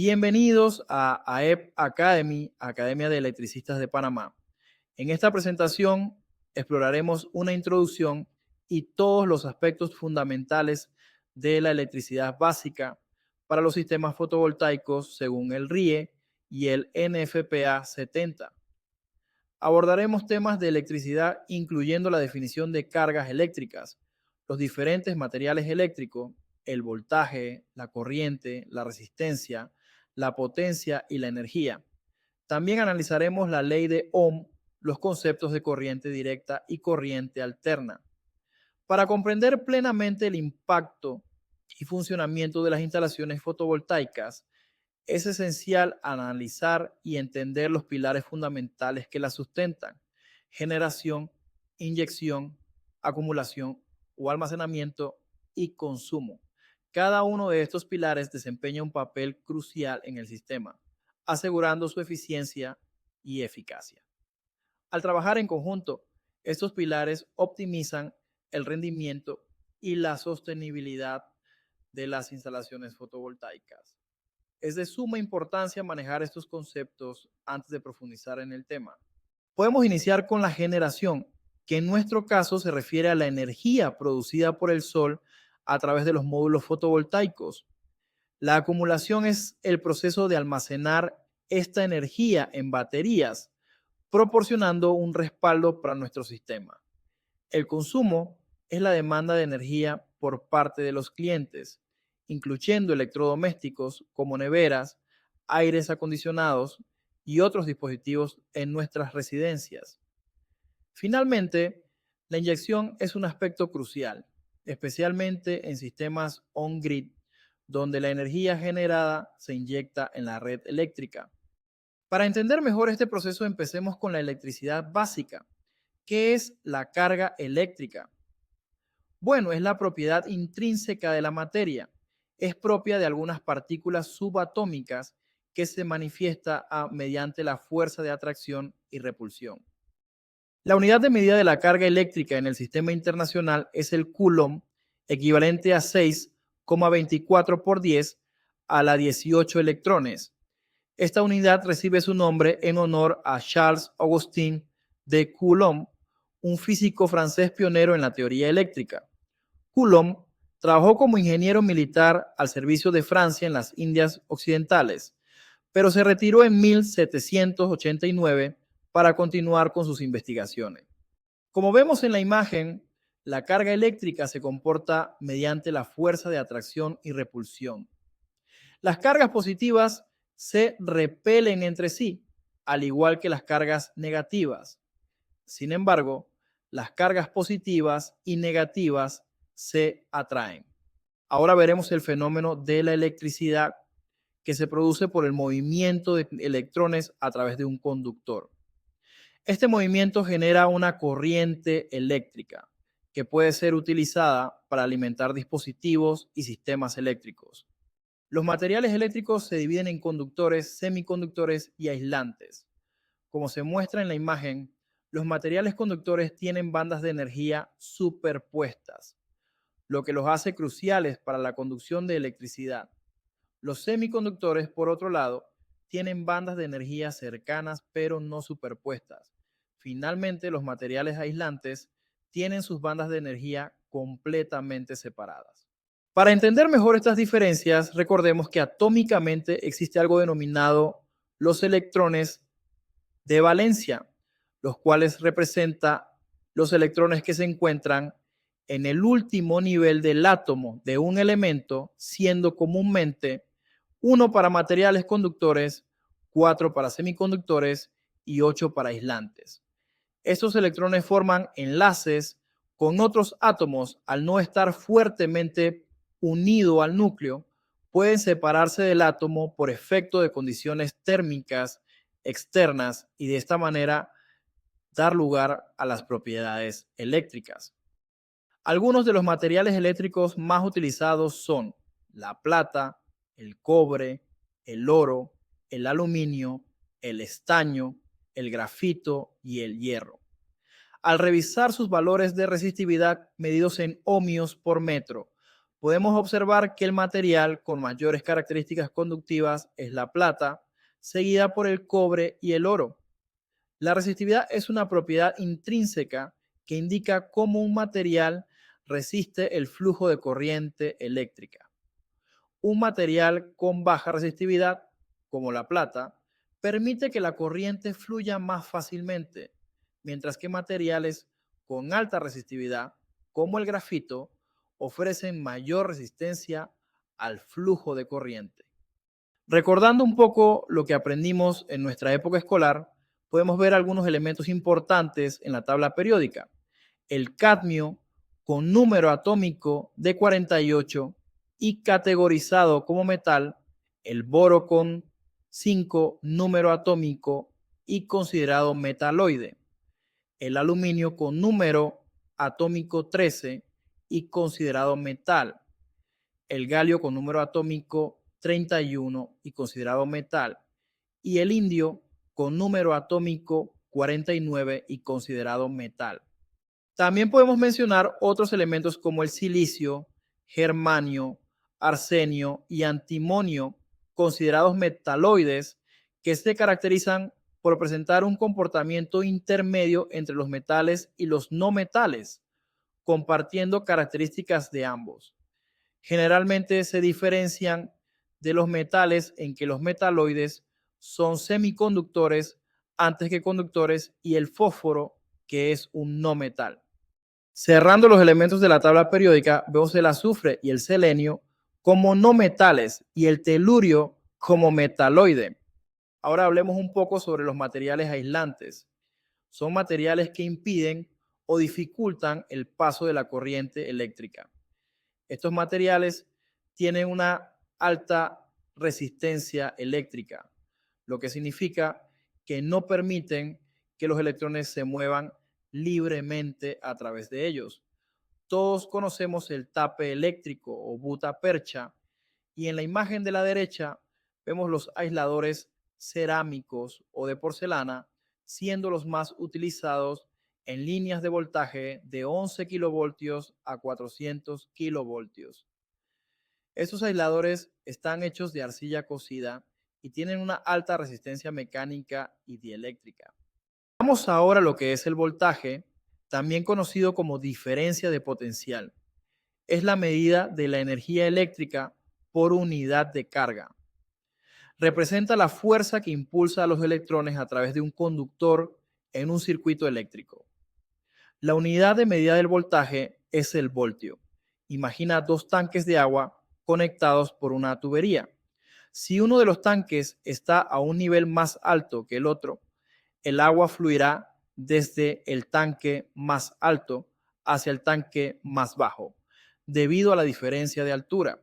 Bienvenidos a AEP Academy, Academia de Electricistas de Panamá. En esta presentación exploraremos una introducción y todos los aspectos fundamentales de la electricidad básica para los sistemas fotovoltaicos según el RIE y el NFPA 70. Abordaremos temas de electricidad incluyendo la definición de cargas eléctricas, los diferentes materiales eléctricos, el voltaje, la corriente, la resistencia, la potencia y la energía. También analizaremos la ley de Ohm, los conceptos de corriente directa y corriente alterna. Para comprender plenamente el impacto y funcionamiento de las instalaciones fotovoltaicas, es esencial analizar y entender los pilares fundamentales que la sustentan: generación, inyección, acumulación o almacenamiento y consumo. Cada uno de estos pilares desempeña un papel crucial en el sistema, asegurando su eficiencia y eficacia. Al trabajar en conjunto, estos pilares optimizan el rendimiento y la sostenibilidad de las instalaciones fotovoltaicas. Es de suma importancia manejar estos conceptos antes de profundizar en el tema. Podemos iniciar con la generación, que en nuestro caso se refiere a la energía producida por el sol a través de los módulos fotovoltaicos. La acumulación es el proceso de almacenar esta energía en baterías, proporcionando un respaldo para nuestro sistema. El consumo es la demanda de energía por parte de los clientes, incluyendo electrodomésticos como neveras, aires acondicionados y otros dispositivos en nuestras residencias. Finalmente, la inyección es un aspecto crucial, especialmente en sistemas on-grid, donde la energía generada se inyecta en la red eléctrica. Para entender mejor este proceso, empecemos con la electricidad básica. ¿Qué es la carga eléctrica? Bueno, es la propiedad intrínseca de la materia. Es propia de algunas partículas subatómicas que se manifiesta mediante la fuerza de atracción y repulsión. La unidad de medida de la carga eléctrica en el sistema internacional es el Coulomb, equivalente a 6,24 por 10 a la 18 electrones. Esta unidad recibe su nombre en honor a Charles-Augustin de Coulomb, un físico francés pionero en la teoría eléctrica. Coulomb trabajó como ingeniero militar al servicio de Francia en las Indias Occidentales, pero se retiró en 1789 para continuar con sus investigaciones. Como vemos en la imagen, la carga eléctrica se comporta mediante la fuerza de atracción y repulsión. Las cargas positivas se repelen entre sí, al igual que las cargas negativas. Sin embargo, las cargas positivas y negativas se atraen. Ahora veremos el fenómeno de la electricidad que se produce por el movimiento de electrones a través de un conductor. Este movimiento genera una corriente eléctrica que puede ser utilizada para alimentar dispositivos y sistemas eléctricos. Los materiales eléctricos se dividen en conductores, semiconductores y aislantes. Como se muestra en la imagen, los materiales conductores tienen bandas de energía superpuestas, lo que los hace cruciales para la conducción de electricidad. Los semiconductores, por otro lado, tienen bandas de energía cercanas pero no superpuestas. Finalmente, los materiales aislantes tienen sus bandas de energía completamente separadas. Para entender mejor estas diferencias, recordemos que atómicamente existe algo denominado los electrones de valencia, los cuales representan los electrones que se encuentran en el último nivel del átomo de un elemento, siendo comúnmente uno para materiales conductores, 4 para semiconductores y 8 para aislantes. Estos electrones forman enlaces con otros átomos. Al no estar fuertemente unido al núcleo, pueden separarse del átomo por efecto de condiciones térmicas externas y de esta manera dar lugar a las propiedades eléctricas. Algunos de los materiales eléctricos más utilizados son la plata, el cobre, el oro, el aluminio, el estaño, el grafito y el hierro. Al revisar sus valores de resistividad medidos en ohmios por metro, Podemos observar que el material con mayores características conductivas es la plata, seguida por el cobre y el oro. La resistividad es una propiedad intrínseca que indica cómo un material resiste el flujo de corriente eléctrica. Un material con baja resistividad, como la plata, permite que la corriente fluya más fácilmente, mientras que materiales con alta resistividad, como el grafito, ofrecen mayor resistencia al flujo de corriente. Recordando un poco lo que aprendimos en nuestra época escolar, podemos ver algunos elementos importantes en la tabla periódica. El cadmio con número atómico de 48 y categorizado como metal, el boro con 5 número atómico y considerado metaloide, el aluminio con número atómico 13 y considerado metal, el galio con número atómico 31 y considerado metal, y el indio con número atómico 49 y considerado metal. También podemos mencionar otros elementos como el silicio, germanio, arsenio y antimonio, considerados metaloides, que se caracterizan por presentar un comportamiento intermedio entre los metales y los no metales, compartiendo características de ambos. Generalmente se diferencian de los metales en que los metaloides son semiconductores antes que conductores y el fósforo, que es un no metal. Cerrando los elementos de la tabla periódica, vemos el azufre y el selenio como no metales y el telurio como metaloide. Ahora hablemos un poco sobre los materiales aislantes. Son materiales que impiden o dificultan el paso de la corriente eléctrica. Estos materiales tienen una alta resistencia eléctrica, lo que significa que no permiten que los electrones se muevan libremente a través de ellos. Todos conocemos el tape eléctrico o gutta-percha, y en la imagen de la derecha vemos los aisladores cerámicos o de porcelana, siendo los más utilizados en líneas de voltaje de 11 kilovoltios a 400 kilovoltios. Estos aisladores están hechos de arcilla cocida y tienen una alta resistencia mecánica y dieléctrica. Vamos ahora a lo que es el voltaje, también conocido como diferencia de potencial. Es la medida de la energía eléctrica por unidad de carga. Representa la fuerza que impulsa a los electrones a través de un conductor en un circuito eléctrico. La unidad de medida del voltaje es el voltio. Imagina dos tanques de agua conectados por una tubería. Si uno de los tanques está a un nivel más alto que el otro, el agua fluirá desde el tanque más alto hacia el tanque más bajo, debido a la diferencia de altura.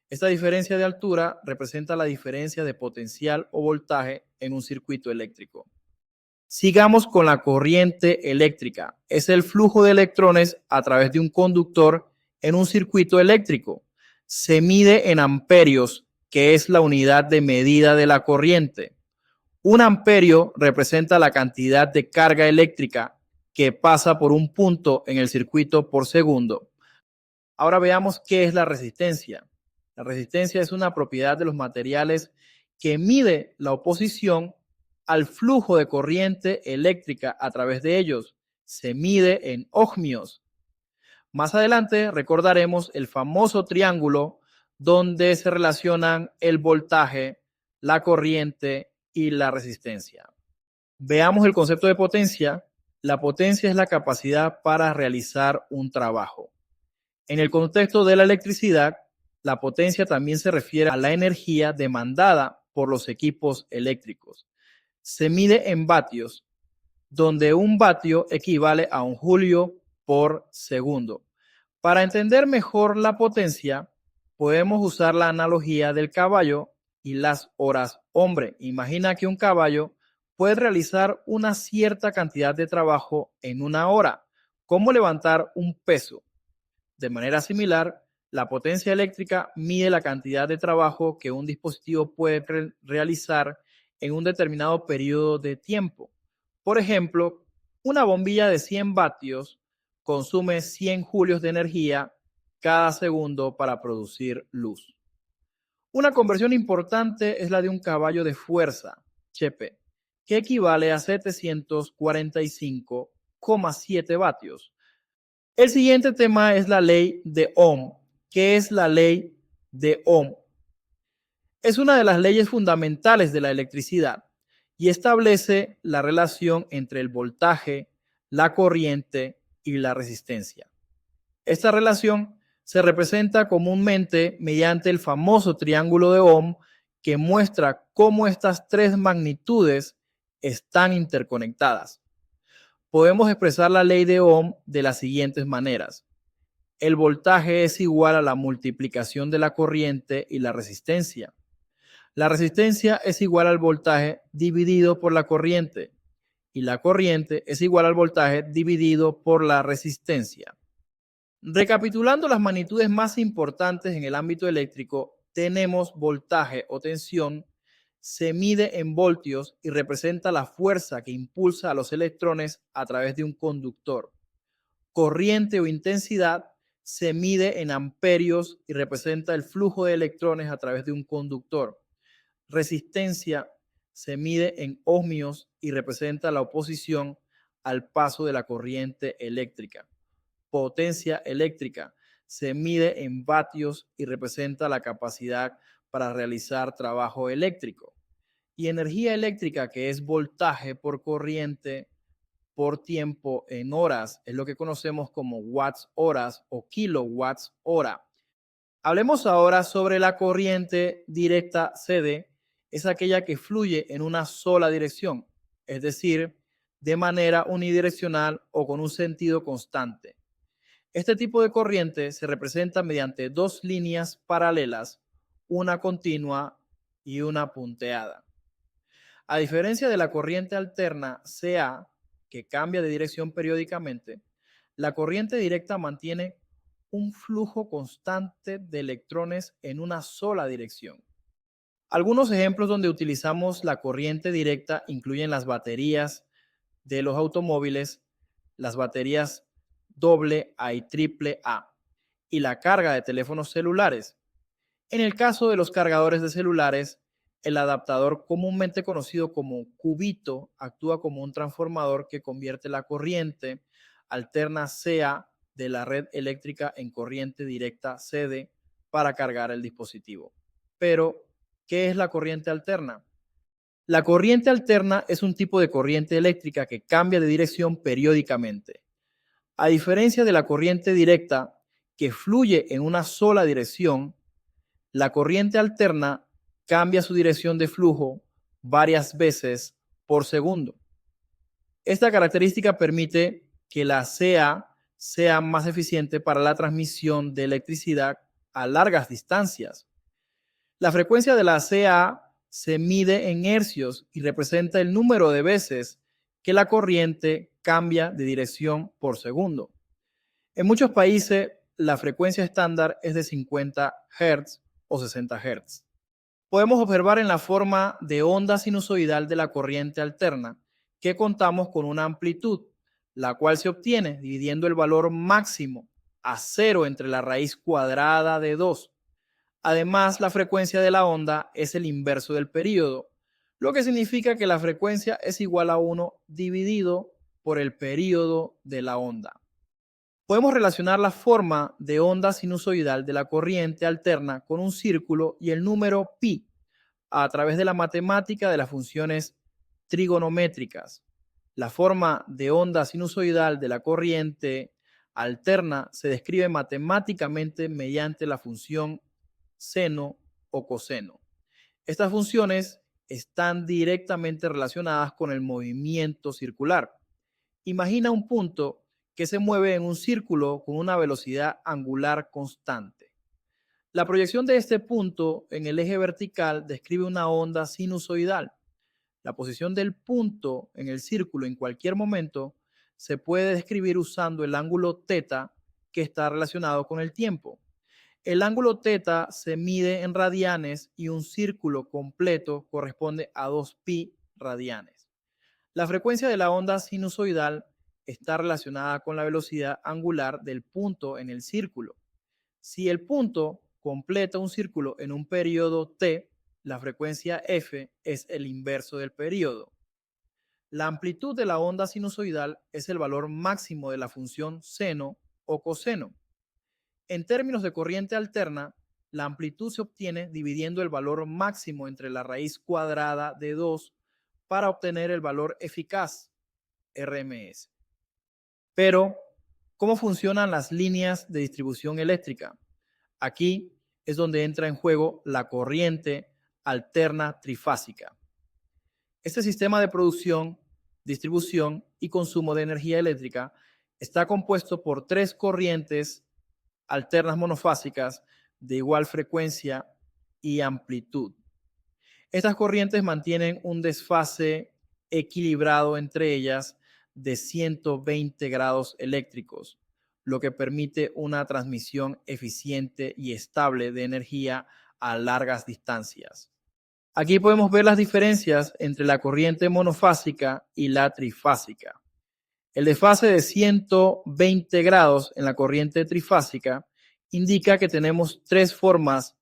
Esta diferencia de altura representa la diferencia de potencial o voltaje en un circuito eléctrico. Sigamos con la corriente eléctrica. Es el flujo de electrones a través de un conductor en un circuito eléctrico. Se mide en amperios, que es la unidad de medida de la corriente. Un amperio representa la cantidad de carga eléctrica que pasa por un punto en el circuito por segundo. Ahora veamos qué es la resistencia. La resistencia es una propiedad de los materiales que mide la oposición al flujo de corriente eléctrica a través de ellos. Se mide en ohmios. Más adelante recordaremos el famoso triángulo donde se relacionan el voltaje, la corriente y la resistencia. Veamos el concepto de potencia. La potencia es la capacidad para realizar un trabajo. En el contexto de la electricidad, la potencia también se refiere a la energía demandada por los equipos eléctricos. Se mide en vatios, donde un vatio equivale a un julio por segundo. Para entender mejor la potencia, podemos usar la analogía del caballo y las horas hombre. Imagina que un caballo puede realizar una cierta cantidad de trabajo en una hora, como levantar un peso. De manera similar, la potencia eléctrica mide la cantidad de trabajo que un dispositivo puede realizar en un determinado periodo de tiempo. Por ejemplo, una bombilla de 100 vatios consume 100 julios de energía cada segundo para producir luz. Una conversión importante es la de un caballo de fuerza, HP, que equivale a 745,7 vatios. El siguiente tema es la ley de Ohm. ¿Qué es la ley de Ohm? Es una de las leyes fundamentales de la electricidad y establece la relación entre el voltaje, la corriente y la resistencia. Esta relación se representa comúnmente mediante el famoso triángulo de Ohm, que muestra cómo estas tres magnitudes están interconectadas. Podemos expresar la ley de Ohm de las siguientes maneras. El voltaje es igual a la multiplicación de la corriente y la resistencia. La resistencia es igual al voltaje dividido por la corriente y la corriente es igual al voltaje dividido por la resistencia. Recapitulando las magnitudes más importantes en el ámbito eléctrico, tenemos voltaje o tensión, se mide en voltios y representa la fuerza que impulsa a los electrones a través de un conductor. Corriente o intensidad se mide en amperios y representa el flujo de electrones a través de un conductor. Resistencia se mide en ohmios y representa la oposición al paso de la corriente eléctrica. Potencia eléctrica se mide en vatios y representa la capacidad para realizar trabajo eléctrico. Y energía eléctrica, que es voltaje por corriente por tiempo en horas, es lo que conocemos como watts horas o kilowatts hora. Hablemos ahora sobre la corriente directa CD, es aquella que fluye en una sola dirección, es decir, de manera unidireccional o con un sentido constante. Este tipo de corriente se representa mediante dos líneas paralelas, una continua y una punteada. A diferencia de la corriente alterna CA, que cambia de dirección periódicamente, la corriente directa mantiene un flujo constante de electrones en una sola dirección. Algunos ejemplos donde utilizamos la corriente directa incluyen las baterías de los automóviles, las baterías AA y AAA y la carga de teléfonos celulares. En el caso de los cargadores de celulares, el adaptador comúnmente conocido como cubito actúa como un transformador que convierte la corriente alterna CA de la red eléctrica en corriente directa CD para cargar el dispositivo. Pero, ¿qué es la corriente alterna? La corriente alterna es un tipo de corriente eléctrica que cambia de dirección periódicamente. A diferencia de la corriente directa, que fluye en una sola dirección, la corriente alterna cambia su dirección de flujo varias veces por segundo. Esta característica permite que la CA sea más eficiente para la transmisión de electricidad a largas distancias. La frecuencia de la CA se mide en hercios y representa el número de veces que la corriente cambia de dirección por segundo. En muchos países, la frecuencia estándar es de 50 Hz o 60 Hz. Podemos observar en la forma de onda sinusoidal de la corriente alterna que contamos con una amplitud, la cual se obtiene dividiendo el valor máximo a cero entre la raíz cuadrada de 2. Además, la frecuencia de la onda es el inverso del período, lo que significa que la frecuencia es igual a 1 dividido por el período de la onda. Podemos relacionar la forma de onda sinusoidal de la corriente alterna con un círculo y el número pi a través de la matemática de las funciones trigonométricas. La forma de onda sinusoidal de la corriente alterna se describe matemáticamente mediante la función seno o coseno. Estas funciones están directamente relacionadas con el movimiento circular. Imagina un punto que se mueve en un círculo con una velocidad angular constante. La proyección de este punto en el eje vertical describe una onda sinusoidal. La posición del punto en el círculo en cualquier momento se puede describir usando el ángulo θ que está relacionado con el tiempo. El ángulo θ se mide en radianes y un círculo completo corresponde a 2pi radianes. La frecuencia de la onda sinusoidal está relacionada con la velocidad angular del punto en el círculo. Si el punto completa un círculo en un periodo t, la frecuencia f es el inverso del periodo. La amplitud de la onda sinusoidal es el valor máximo de la función seno o coseno. En términos de corriente alterna, la amplitud se obtiene dividiendo el valor máximo entre la raíz cuadrada de 2 para obtener el valor eficaz, RMS. Pero, ¿cómo funcionan las líneas de distribución eléctrica? Aquí es donde entra en juego la corriente alterna trifásica. Este sistema de producción, distribución y consumo de energía eléctrica está compuesto por tres corrientes alternas monofásicas de igual frecuencia y amplitud. Estas corrientes mantienen un desfase equilibrado entre ellas de 120 grados eléctricos, lo que permite una transmisión eficiente y estable de energía a largas distancias. Aquí podemos ver las diferencias entre la corriente monofásica y la trifásica. El desfase de 120 grados en la corriente trifásica indica que tenemos tres formas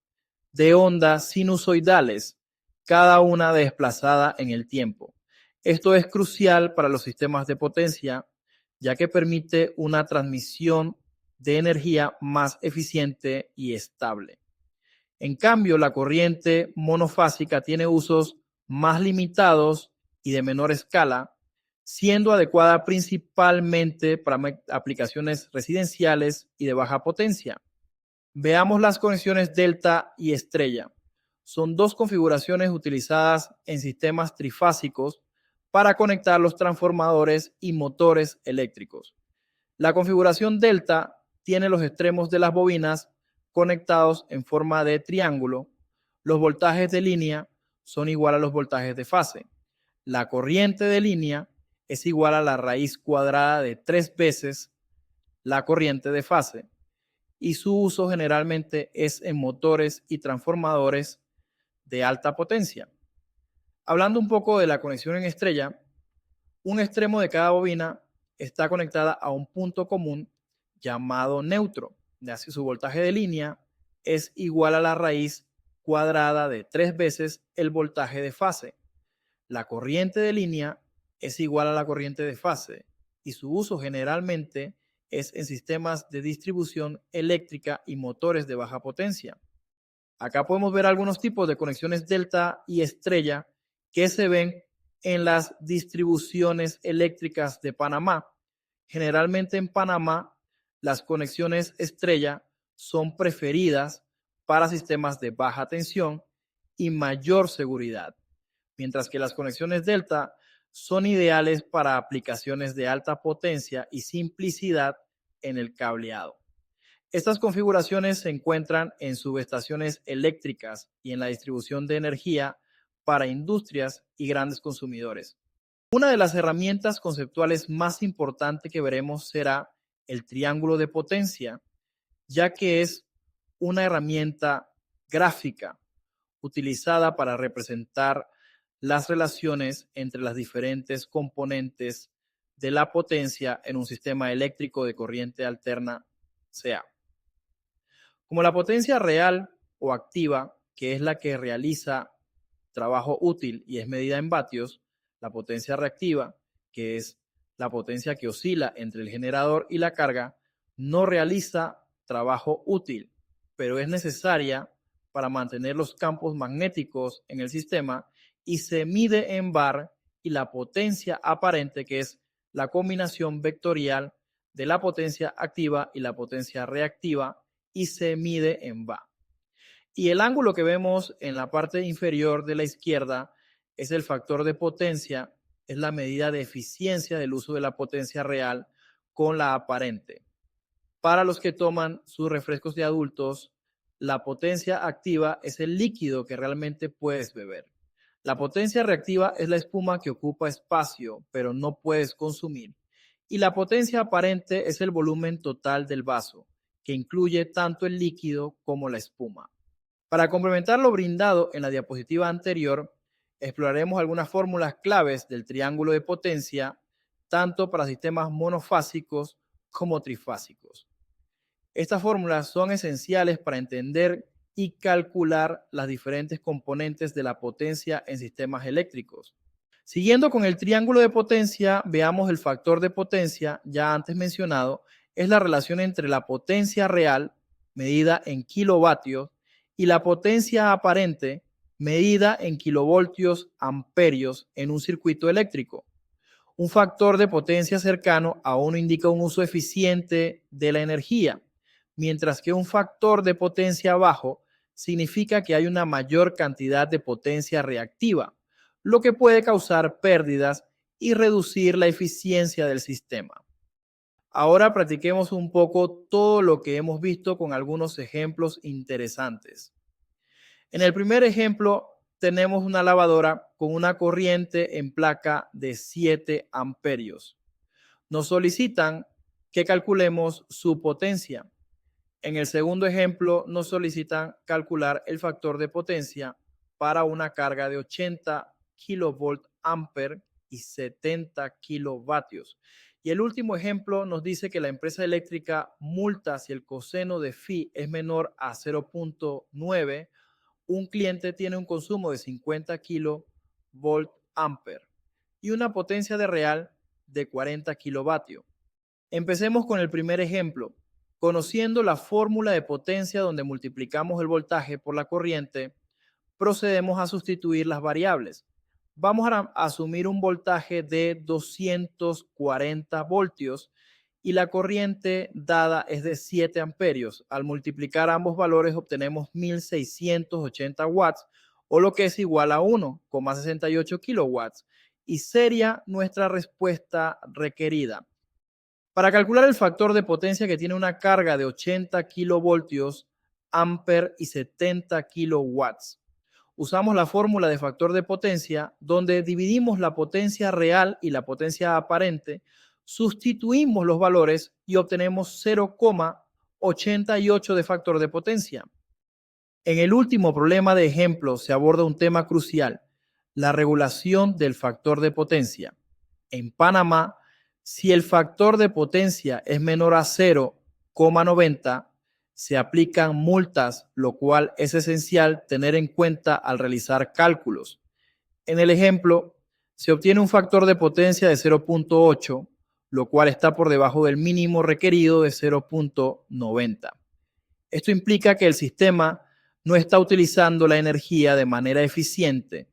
de ondas sinusoidales, cada una desplazada en el tiempo. Esto es crucial para los sistemas de potencia, ya que permite una transmisión de energía más eficiente y estable. En cambio, la corriente monofásica tiene usos más limitados y de menor escala, siendo adecuada principalmente para aplicaciones residenciales y de baja potencia. Veamos las conexiones delta y estrella. Son dos configuraciones utilizadas en sistemas trifásicos para conectar los transformadores y motores eléctricos. La configuración delta tiene los extremos de las bobinas conectados en forma de triángulo. Los voltajes de línea son igual a los voltajes de fase. La corriente de línea es igual a la raíz cuadrada de 3 veces la corriente de fase y su uso generalmente es en motores y transformadores de alta potencia. Hablando un poco de la conexión en estrella, un extremo de cada bobina está conectada a un punto común llamado neutro. Así su voltaje de línea es igual a la raíz cuadrada de 3 veces el voltaje de fase. La corriente de línea es igual a la corriente de fase y su uso generalmente es en sistemas de distribución eléctrica y motores de baja potencia. Acá podemos ver algunos tipos de conexiones delta y estrella que se ven en las distribuciones eléctricas de Panamá. Generalmente en Panamá, las conexiones estrella son preferidas para sistemas de baja tensión y mayor seguridad, mientras que las conexiones delta son ideales para aplicaciones de alta potencia y simplicidad en el cableado. Estas configuraciones se encuentran en subestaciones eléctricas y en la distribución de energía para industrias y grandes consumidores. Una de las herramientas conceptuales más importantes que veremos será el triángulo de potencia, ya que es una herramienta gráfica utilizada para representar las relaciones entre las diferentes componentes de la potencia en un sistema eléctrico de corriente alterna CA. Como la potencia real o activa, que es la que realiza trabajo útil y es medida en vatios, la potencia reactiva, que es la potencia que oscila entre el generador y la carga, no realiza trabajo útil, pero es necesaria para mantener los campos magnéticos en el sistema y se mide en bar, y la potencia aparente, que es la combinación vectorial de la potencia activa y la potencia reactiva, y se mide en bar. Y el ángulo que vemos en la parte inferior de la izquierda es el factor de potencia, es la medida de eficiencia del uso de la potencia real con la aparente. Para los que toman sus refrescos de adultos, la potencia activa es el líquido que realmente puedes beber. La potencia reactiva es la espuma que ocupa espacio, pero no puedes consumir. Y la potencia aparente es el volumen total del vaso, que incluye tanto el líquido como la espuma. Para complementar lo brindado en la diapositiva anterior, exploraremos algunas fórmulas claves del triángulo de potencia, tanto para sistemas monofásicos como trifásicos. Estas fórmulas son esenciales para entender y calcular las diferentes componentes de la potencia en sistemas eléctricos. Siguiendo con el triángulo de potencia, veamos el factor de potencia, ya antes mencionado, es la relación entre la potencia real, medida en kilovatios, y la potencia aparente, medida en kilovoltios amperios en un circuito eléctrico. Un factor de potencia cercano a uno indica un uso eficiente de la energía, mientras que un factor de potencia bajo significa que hay una mayor cantidad de potencia reactiva, lo que puede causar pérdidas y reducir la eficiencia del sistema. Ahora practiquemos un poco todo lo que hemos visto con algunos ejemplos interesantes. En el primer ejemplo tenemos una lavadora con una corriente en placa de 7 amperios. Nos solicitan que calculemos su potencia. En el segundo ejemplo nos solicitan calcular el factor de potencia para una carga de 80 kilovolt amper y 70 kilovatios. Y el último ejemplo nos dice que la empresa eléctrica multa si el coseno de phi es menor a 0.9. Un cliente tiene un consumo de 50 kilovolt amper y una potencia de real de 40 kilovatios. Empecemos con el primer ejemplo. Conociendo la fórmula de potencia donde multiplicamos el voltaje por la corriente, procedemos a sustituir las variables. Vamos a asumir un voltaje de 240 voltios y la corriente dada es de 7 amperios. Al multiplicar ambos valores obtenemos 1680 watts o lo que es igual a 1,68 kilowatts y sería nuestra respuesta requerida. Para calcular el factor de potencia que tiene una carga de 80 kilovoltios, amper y 70 kilowatts, usamos la fórmula de factor de potencia donde dividimos la potencia real y la potencia aparente, sustituimos los valores y obtenemos 0,88 de factor de potencia. En el último problema de ejemplo se aborda un tema crucial, la regulación del factor de potencia. En Panamá, si el factor de potencia es menor a 0,90, se aplican multas, lo cual es esencial tener en cuenta al realizar cálculos. En el ejemplo, se obtiene un factor de potencia de 0.8, lo cual está por debajo del mínimo requerido de 0.90. Esto implica que el sistema no está utilizando la energía de manera eficiente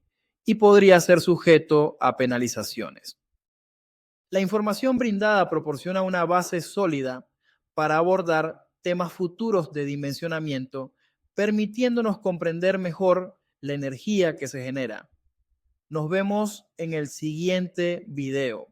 y podría ser sujeto a penalizaciones. La información brindada proporciona una base sólida para abordar temas futuros de dimensionamiento, permitiéndonos comprender mejor la energía que se genera. Nos vemos en el siguiente video.